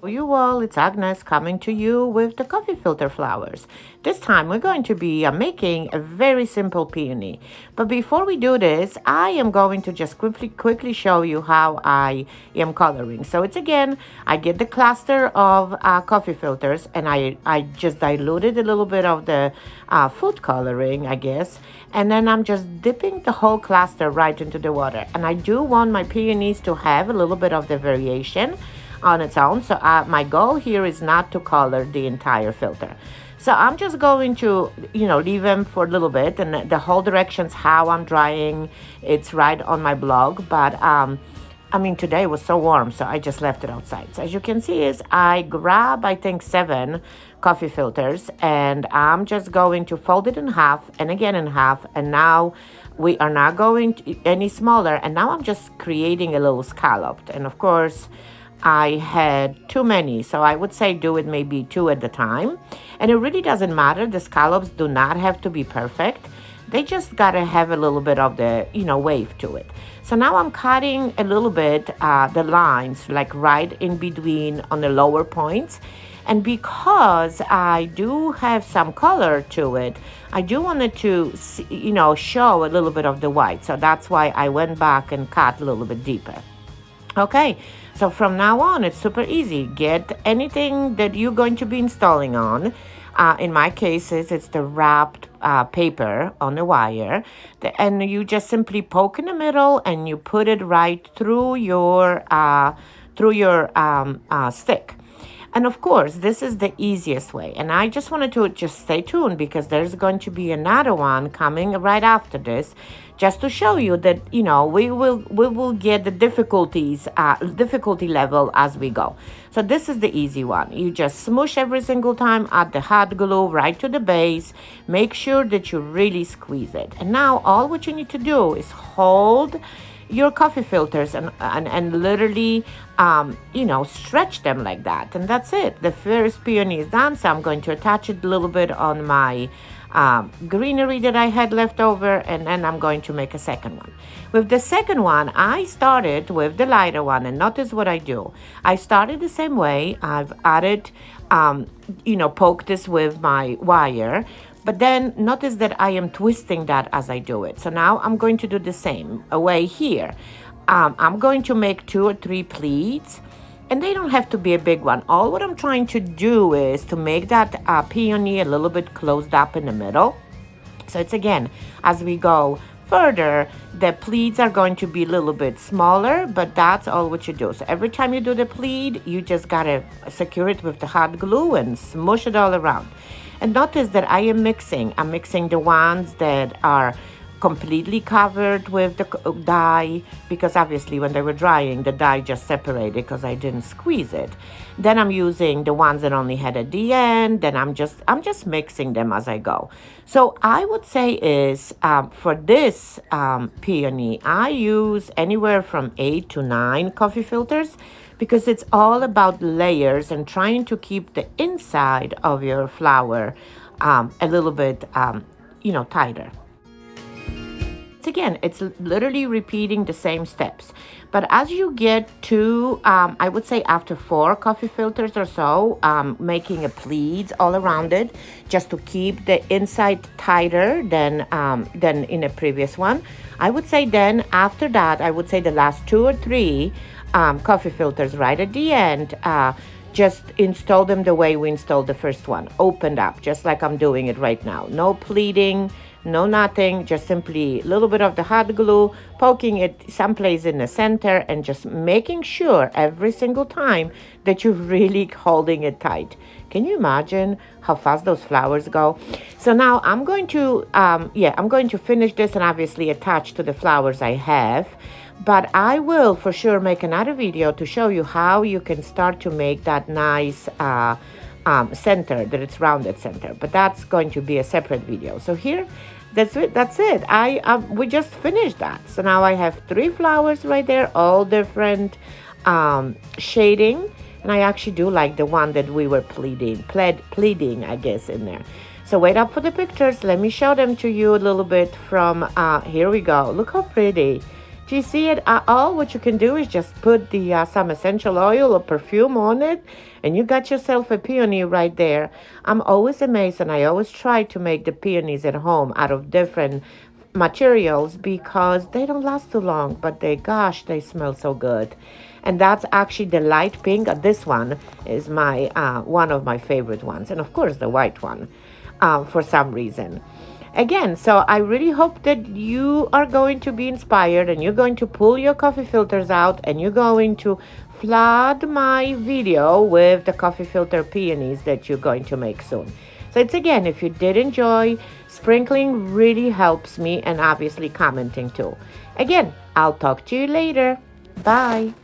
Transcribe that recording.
You all, it's Agnes coming to you with the coffee filter flowers. This time we're going to be making a very simple peony. But before we do this, I am going to just quickly show you how I am coloring. So it's again, I get the cluster of coffee filters and I just diluted a little bit of the food coloring, I guess. And then I'm just dipping the whole cluster right into the water. And I do want my peonies to have a little bit of the variation on its own. So my goal here is not to color the entire filter. So I'm just going to, leave them for a little bit, and the whole directions how I'm drying, it's right on my blog. But today was so warm, so I just left it outside. So as you can see is I grab, I think 7 coffee filters, and I'm just going to fold it in half and again in half. And now we are not going to any smaller. And now I'm just creating a little scalloped. And of course, I had too many, so I would say do it maybe 2 at a time. And it really doesn't matter. The scallops do not have to be perfect. They just gotta have a little bit of the, wave to it. So now I'm cutting a little bit the lines, like right in between on the lower points. And because I do have some color to it, I do want it to, show a little bit of the white. So that's why I went back and cut a little bit deeper. Okay, so from now on, it's super easy. Get anything that you're going to be installing on. In my cases, it's the wrapped paper on the wire. And you just simply poke in the middle and you put it right through your stick. And of course, this is the easiest way. And I just wanted to just stay tuned because there's going to be another one coming right after this, just to show you that, we will get the difficulty level as we go. So this is the easy one. You just smoosh every single time, add the hot glue right to the base. Make sure that you really squeeze it. And now all what you need to do is hold your coffee filters and literally, stretch them like that. And that's it. The first peony is done. So I'm going to attach it a little bit on my greenery that I had left over. And then I'm going to make a second one. With the second one, I started with the lighter one. And notice what I do. I started the same way. I've added, poke this with my wire. But then notice that I am twisting that as I do it. So now I'm going to do the same away here. I'm going to make 2 or 3 pleats, and they don't have to be a big one. All what I'm trying to do is to make that peony a little bit closed up in the middle. So it's again, as we go further, the pleats are going to be a little bit smaller, but that's all what you do. So every time you do the pleat, you just gotta secure it with the hot glue and smush it all around. And notice that I'm mixing the ones that are completely covered with the dye, because obviously when they were drying, the dye just separated because I didn't squeeze it. Then I'm using the ones that only had at the end. Then I'm just mixing them as I go. So I would say is for this peony, I use anywhere from 8 to 9 coffee filters, because it's all about layers and trying to keep the inside of your flower a little bit, tighter. Again, it's literally repeating the same steps. But as you get to, I would say after 4 coffee filters or so, making a pleats all around it, just to keep the inside tighter than in a previous one. I would say then after that, I would say the last 2 or 3 coffee filters right at the end, just install them the way we installed the first one, opened up, just like I'm doing it right now. No pleating, no nothing, just simply a little bit of the hot glue, poking it someplace in the center, and just making sure every single time that you're really holding it tight. Can you imagine how fast those flowers go? So now I'm going to, finish this and obviously attach to the flowers I have. But I will for sure make another video to show you how you can start to make that nice center, that it's rounded center. But that's going to be a separate video. So here, that's it. We just finished that. So now I have 3 flowers right there, all different shading. And I actually do like the one that we were pleating, I guess, in there. So wait up for the pictures. Let me show them to you a little bit from, here we go. Look how pretty. Do you see it at all? What you can do is just put the some essential oil or perfume on it, and you got yourself a peony right there. I'm always amazed, and I always try to make the peonies at home out of different materials because they don't last too long, but gosh, they smell so good. And that's actually the light pink. This one is my one of my favorite ones, and of course the white one, for some reason. Again, so I really hope that you are going to be inspired and you're going to pull your coffee filters out and you're going to flood my video with the coffee filter peonies that you're going to make soon. So it's again, if you did enjoy, sprinkling really helps me, and obviously commenting too. Again, I'll talk to you later. Bye.